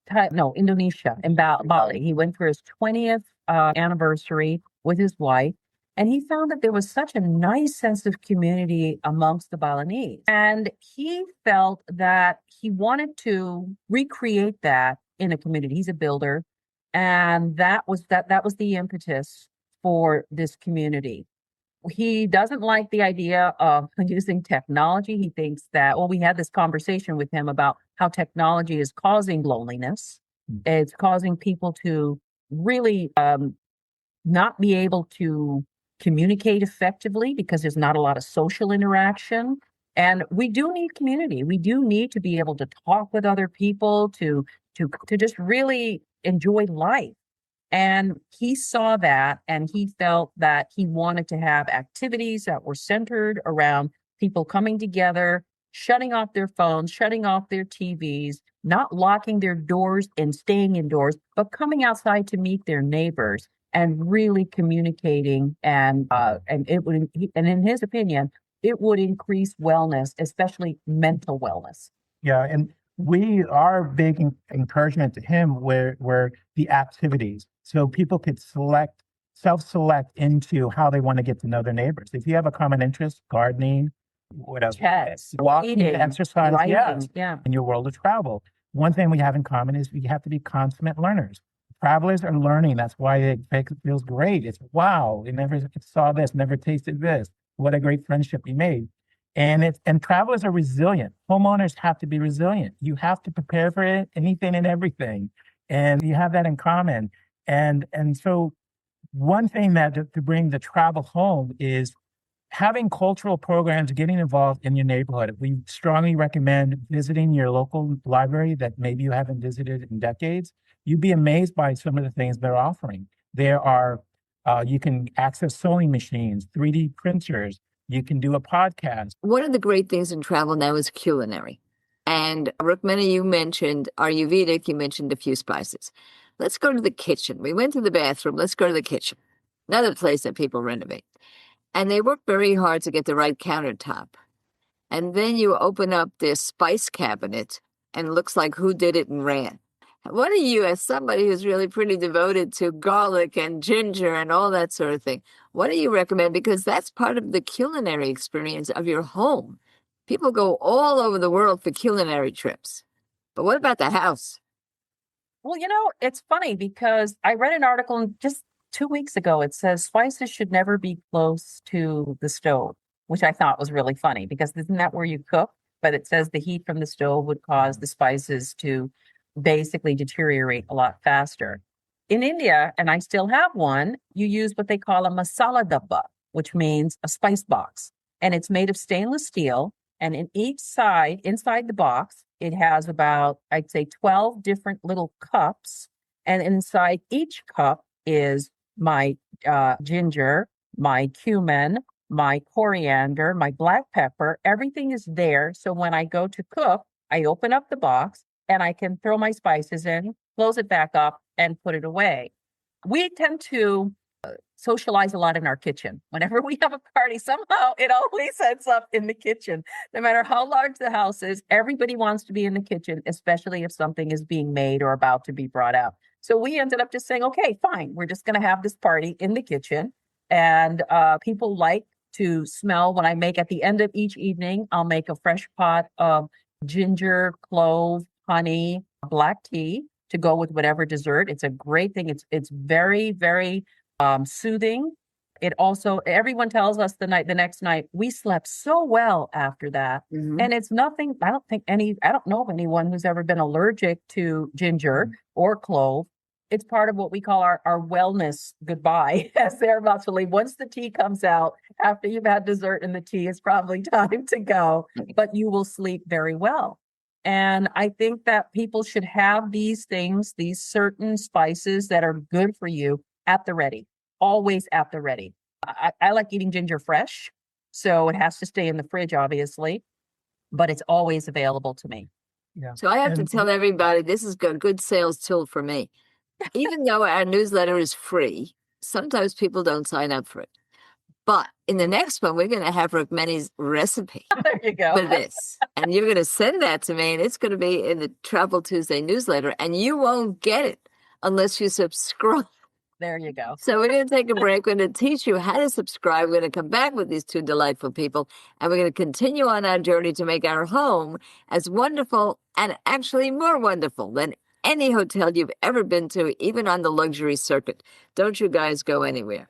S3: Indonesia and Bali. He went for his 20th anniversary with his wife, and he found that there was such a nice sense of community amongst the Balinese. And he felt that he wanted to recreate that in a community. He's a builder, and that was the impetus for this community. He doesn't like the idea of using technology. He thinks that, we had this conversation with him about how technology is causing loneliness. It's causing people to really not be able to communicate effectively because there's not a lot of social interaction. And we do need community. We do need to be able to talk with other people, to just really enjoy life. And he saw that, and he felt that he wanted to have activities that were centered around people coming together, shutting off their phones, shutting off their TVs, not locking their doors and staying indoors, but coming outside to meet their neighbors and really communicating. And in his opinion, it would increase wellness, especially mental wellness.
S2: Yeah, and our big encouragement to him were the activities. So people could self-select into how they want to get to know their neighbors. If you have a common interest, gardening, whatever,
S3: Chess,
S2: walking,
S3: eating,
S2: exercise,
S3: writing, yeah.
S2: In your world of travel. One thing we have in common is we have to be consummate learners. Travelers are learning. That's why it feels great. It's wow, it never saw this, never tasted this. What a great friendship we made. And travelers are resilient. Homeowners have to be resilient. You have to prepare for it, anything and everything. And you have that in common. And so one thing that to bring the travel home is having cultural programs, getting involved in your neighborhood. We strongly recommend visiting your local library that maybe you haven't visited in decades. You'd be amazed by some of the things they're offering. There are, you can access sewing machines, 3D printers. You can do a podcast.
S1: One of the great things in travel now is culinary. And Rukmani, you mentioned Ayurvedic, you mentioned a few spices. Let's go to the kitchen. We went to the bathroom. Let's go to the kitchen. Another place that people renovate. And they work very hard to get the right countertop. And then you open up this spice cabinet and it looks like who did it and ran. What do you, as somebody who's really pretty devoted to garlic and ginger and all that sort of thing, what do you recommend? Because that's part of the culinary experience of your home. People go all over the world for culinary trips. But what about the house?
S3: Well, it's funny because I read an article just 2 weeks ago. It says spices should never be close to the stove, which I thought was really funny because isn't that where you cook? But it says the heat from the stove would cause the spices to basically deteriorate a lot faster. In India, and I still have one, you use what they call a masala dabba. which means a spice box. And it's made of stainless steel. And in each side, inside the box, it has about, I'd say, 12 different little cups. And inside each cup is my ginger, my cumin, my coriander, my black pepper. Everything is there. So when I go to cook, I open up the box and I can throw my spices in, close it back up, and put it away. We tend to socialize a lot in our kitchen. Whenever we have a party, somehow it always ends up in the kitchen. No matter how large the house is, everybody wants to be in the kitchen, especially if something is being made or about to be brought out. So we ended up just saying, okay, fine, we're just going to have this party in the kitchen. And people like to smell when I make at the end of each evening, I'll make a fresh pot of ginger, clove, honey, black tea to go with whatever dessert. It's a great thing. It's very, very soothing. It also, everyone tells us the next night, we slept so well after that.
S1: Mhm.
S3: And it's nothing, I don't know of anyone who's ever been allergic to ginger or clove. It's part of what we call our wellness goodbye as they're about to leave. Once the tea comes out, after you've had dessert and the tea, it's probably time to go, but you will sleep very well. And I think that people should have these things, these certain spices that are good for you at the ready, always at the ready. I like eating ginger fresh, so it has to stay in the fridge, obviously, but it's always available to me.
S2: Yeah.
S1: So I have to tell everybody, this is a good sales tool for me. Even though our newsletter is free, sometimes people don't sign up for it. But in the next one, we're going to have Rukmani's recipe
S3: There you go.
S1: for this. And you're going to send that to me, and it's going to be in the Travel Tuesday newsletter, and you won't get it unless you subscribe.
S3: There you go.
S1: So we're going to take a break. We're going to teach you how to subscribe. We're going to come back with these two delightful people, and we're going to continue on our journey to make our home as wonderful and actually more wonderful than any hotel you've ever been to, even on the luxury circuit. Don't you guys go anywhere.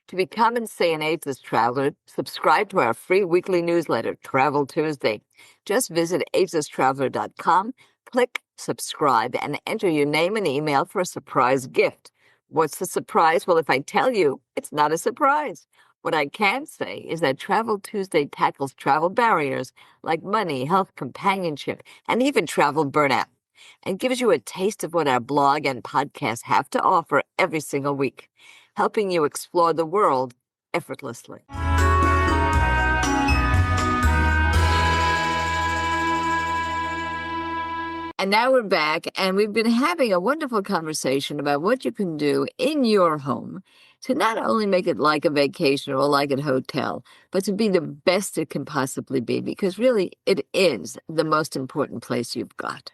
S1: To become and stay an Ageless Traveler, subscribe to our free weekly newsletter, Travel Tuesday. Just visit agelesstraveler.com, click subscribe, and enter your name and email for a surprise gift. What's the surprise? Well, if I tell you, it's not a surprise. What I can say is that Travel Tuesday tackles travel barriers like money, health, companionship, and even travel burnout, and gives you a taste of what our blog and podcast have to offer every single week, helping you explore the world effortlessly. And now we're back, and we've been having a wonderful conversation about what you can do in your home to not only make it like a vacation or like a hotel, but to be the best it can possibly be, because really it is the most important place you've got.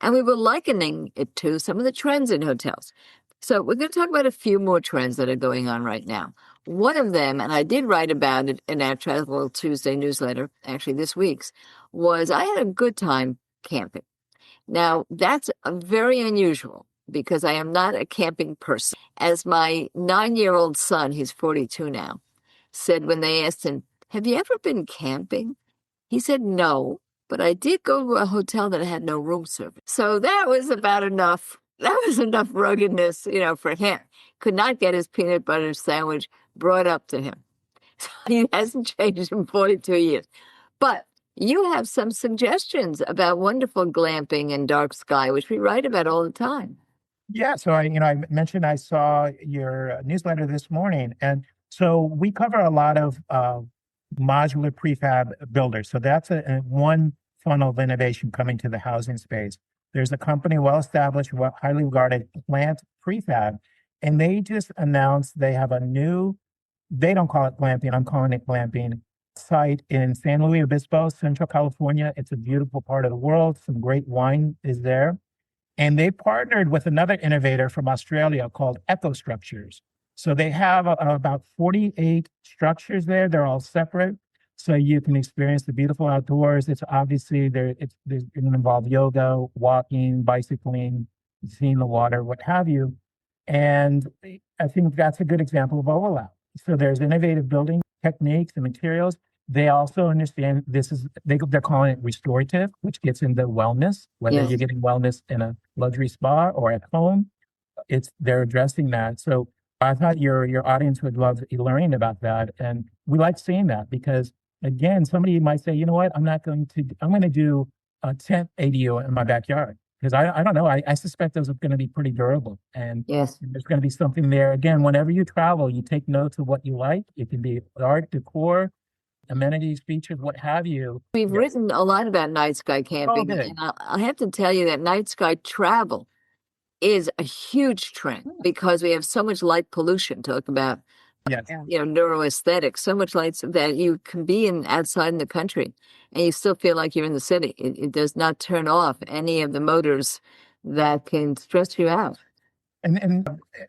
S1: And we were likening it to some of the trends in hotels. So we're going to talk about a few more trends that are going on right now. One of them, and I did write about it in our Travel Tuesday newsletter, actually this week's, was I had a good time camping. Now, that's very unusual because I am not a camping person. As my 9-year-old son, he's 42 now, said when they asked him, "Have you ever been camping?" He said, "No, but I did go to a hotel that had no room service." So that was about enough. That was enough ruggedness, for him. Could not get his peanut butter sandwich brought up to him. So he hasn't changed in 42 years. But you have some suggestions about wonderful glamping and dark sky, which we write about all the time.
S2: Yeah, so I mentioned I saw your newsletter this morning, and so we cover a lot of modular prefab builders. So that's one funnel of innovation coming to the housing space. There's a company well-established, highly regarded, Plant Prefab, and they just announced they have a new, they don't call it glamping, I'm calling it glamping, site in San Luis Obispo, Central California. It's a beautiful part of the world. Some great wine is there. And they partnered with another innovator from Australia called Echo Structures. So they have about 48 structures there. They're all separate. So you can experience the beautiful outdoors. It's obviously there's going to involve yoga, walking, bicycling, seeing the water, what have you. And I think that's a good example of overlap. So there's innovative building techniques and materials. They also understand they're calling it restorative, which gets into wellness, whether
S1: Yes.
S2: you're getting wellness in a luxury spa or at home, they're addressing that. So I thought your audience would love learning about that. And we like seeing that because again, somebody might say, you know what, I'm going to do a tent ADU in my backyard. Because I don't know, I suspect those are going to be pretty durable. And
S1: Yes.
S2: there's going to be something there. Again, whenever you travel, you take notes of what you like. It can be art, decor, amenities, features, what have you.
S1: We've
S2: Yes.
S1: written a lot about night sky camping,
S2: good.
S1: and I have to tell you that night sky travel is a huge trend because we have so much light pollution. Talk about
S2: Yes.
S1: neuroaesthetics, so much lights that you can be outside in the country and you still feel like you're in the city. It does not turn off any of the motors that can stress you out.
S2: And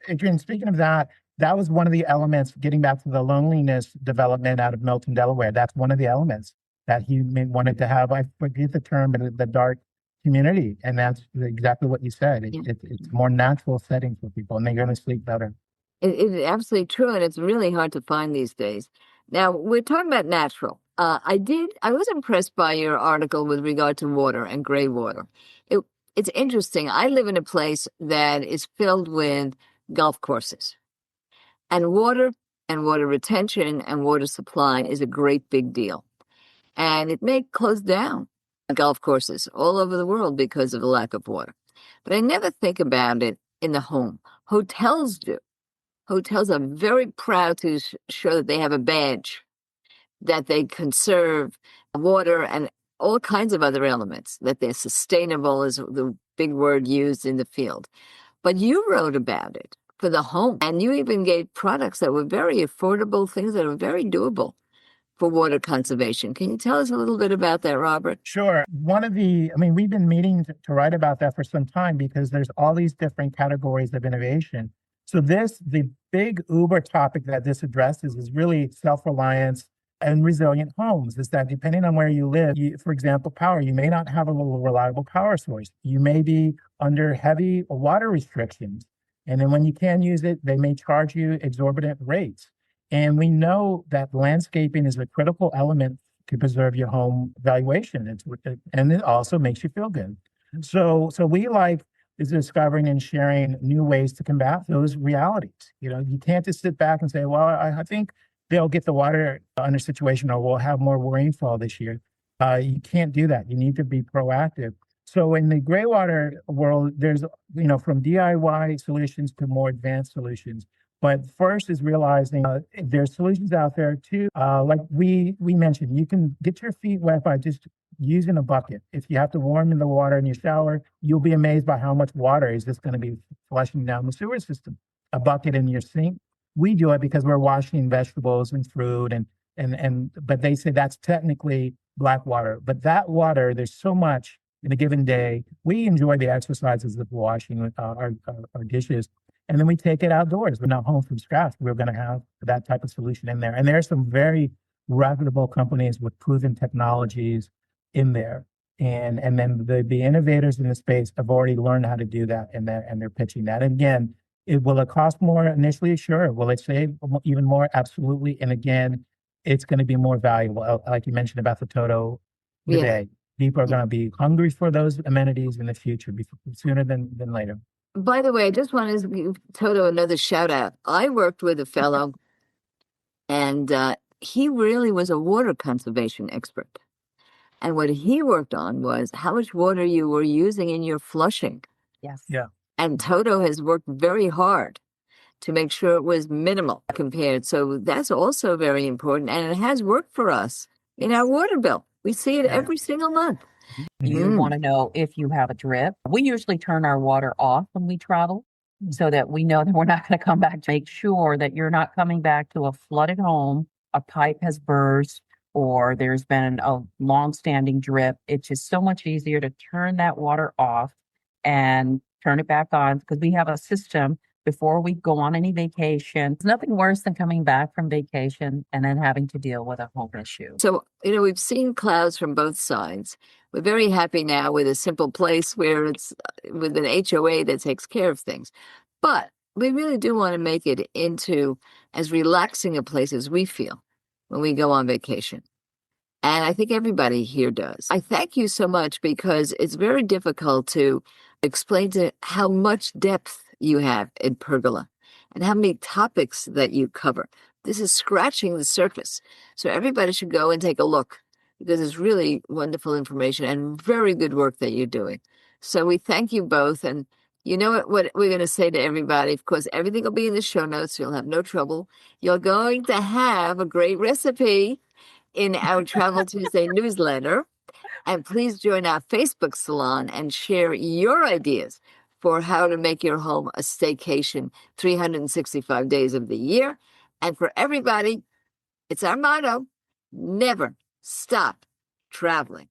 S2: Adrian, speaking of that, that was one of the elements, getting back to the loneliness development out of Milton, Delaware. That's one of the elements that he wanted to have. I forget the term, but the dark community. And that's exactly what you said. It's more natural setting for people, and they're going to sleep better.
S1: It's absolutely true, and it's really hard to find these days. Now, we're talking about natural. I was impressed by your article with regard to water and gray water. It's interesting. I live in a place that is filled with golf courses, and water retention and water supply is a great big deal. And it may close down golf courses all over the world because of the lack of water. But I never think about it in the home. Hotels do. Hotels are very proud to show that they have a badge, that they conserve water and all kinds of other elements, that they're sustainable is the big word used in the field. But you wrote about it for the home, and you even gave products that were very affordable, things that are very doable for water conservation. Can you tell us a little bit about that, Robert?
S2: Sure. We've been meeting to write about that for some time because there's all these different categories of innovation. So the big Uber topic that this addresses is really self-reliance and resilient homes. Is that depending on where you live, for example, power, you may not have a reliable power source. You may be under heavy water restrictions. And then when you can use it, they may charge you exorbitant rates. And we know that landscaping is a critical element to preserve your home valuation. And it also makes you feel good. So we is discovering and sharing new ways to combat those realities. You can't just sit back and say, well, I think they'll get the water under situation or we'll have more rainfall this year. You can't do that. You need to be proactive. So in the gray water world, there's, from DIY solutions to more advanced solutions. But first is realizing there's solutions out there too. Like we mentioned, you can get your feet wet by just using a bucket. If you have to warm in the water in your shower, you'll be amazed by how much water is just going to be flushing down the sewer system. A bucket in your sink. We do it because we're washing vegetables and fruit but they say that's technically black water. But that water, there's so much in a given day. We enjoy the exercises of washing our dishes. And then we take it outdoors. We're not home from scratch. We're going to have that type of solution in there. And there are some very reputable companies with proven technologies in there. And then the innovators in the space have already learned how to do that, and they're pitching that. And again, will it cost more initially? Sure. Will it save even more? Absolutely. And again, it's going to be more valuable. Like you mentioned about the Toto today. People are going to be hungry for those amenities in the future, sooner than later.
S1: By the way, I just want to give Toto another shout out. I worked with a fellow, and he really was a water conservation expert. And what he worked on was how much water you were using in your flushing.
S3: Yes.
S2: Yeah.
S1: And Toto has worked very hard to make sure it was minimal compared. So that's also very important. And it has worked for us in our water bill. We see it every single month.
S3: You want to know if you have a drip. We usually turn our water off when we travel so that we know that we're not going to come back. To make sure that you're not coming back to a flooded home, a pipe has burst, or there's been a long-standing drip. It's just so much easier to turn that water off and turn it back on because we have a system before we go on any vacation. It's nothing worse than coming back from vacation and then having to deal with a home issue.
S1: So, we've seen clouds from both sides. We're very happy now with a simple place where it's with an HOA that takes care of things. But we really do want to make it into as relaxing a place as we feel when we go on vacation. And I think everybody here does. I thank you so much because it's very difficult to Explain to how much depth you have in pergola and how many topics that you cover. This is scratching the surface. So everybody should go and take a look because it's really wonderful information and very good work that you're doing. So we thank you both. And you know what we're going to say to everybody? Of course, everything will be in the show notes. You'll have no trouble. You're going to have a great recipe in our Travel Tuesday newsletter. And please join our Facebook salon and share your ideas for how to make your home a staycation 365 days of the year. And for everybody, it's our motto, never stop traveling.